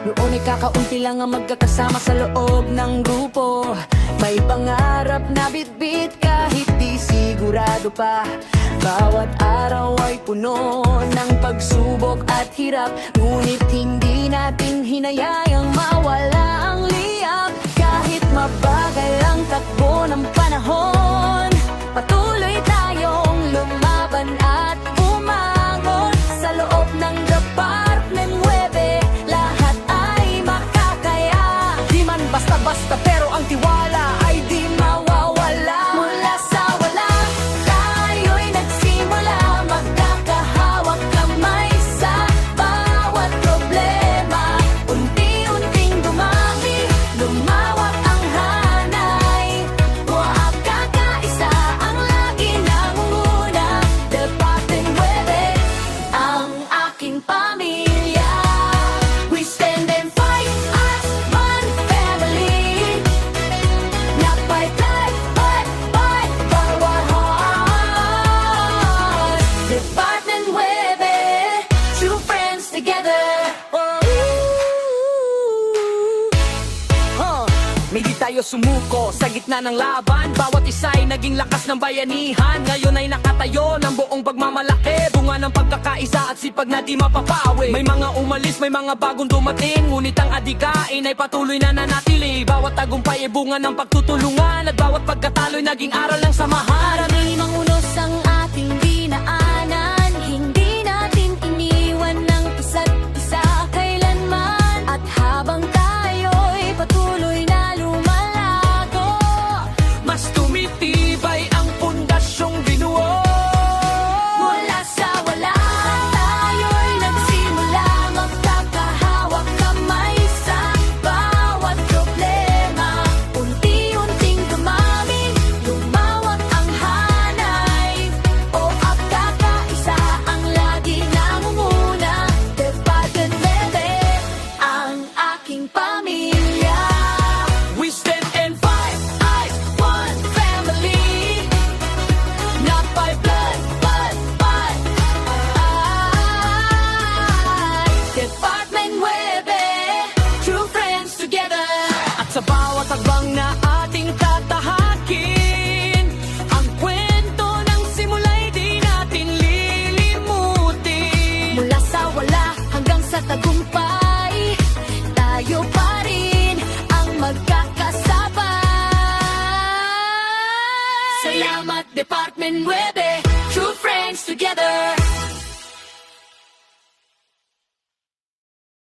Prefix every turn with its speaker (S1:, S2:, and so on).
S1: Noon ay kakaunti lang ang magkakasama sa loob ng grupo. May pangarap na bitbit kahit di sigurado pa. Bawat araw ay puno ng pagsubok at hirap, ngunit hindi natin hinayang mawala ang liyab. Kahit mabagal ang takbo ng panahon, patuloy tayong lumaban at umangon. Sa loob ng Department 9, lahat ay makakaya. Di man basta-basta pero ang tiwala ay di mawawala. Mula sa wala, tayo'y nagsimula, magkakahawak kamay sa bawat problema. Unti-unting dumami, lumawak ang hanay. Huwag kakaisa ang lagi nangunguna. Department 9, ang aking pamilya. We stand and fight as one family. Not by blood, but by our heart. Department 9, true friends together. May di tayo sumuko sa gitna ng laban. Bawat isa ay naging lakas ng bayanihan. Ngayon ay nakatayo ng buong pagmamalaki, bunga ng pagkakaisa at sipag na di mapapawi. May mga umalis, may mga bagong dumating, ngunit ang adikain ay patuloy na nanatili. Bawat tagumpay ay bunga ng pagtutulungan, at bawat pagkatalo'y naging aral ng samahan. Maraming mga unos ang ating dinaanan, hindi natin iniwan ng isa't isa kailanman. At habang tayo'y patuloy na lumalago, mas tumitibay ang pundasyong binuo. Mula sa wala, tayo'y nagsimula, magkakahawak kamay sa bawat problema. Unti-unting dumami, lumawak ang hanay. O ang kakaisa ang lagi nangunguna. Department 9, ang aking pamilya. We stand and fight as one family. Not by blood, but by Department 9, true friends together. At sa bawat hagbang na ating tatahakin, ang kwento ng simula'y di natin lilimutin. Mula sa wala hanggang sa tagumpay, tayo pa rin ang magkakasabay. Salamat Department 9, true friends together.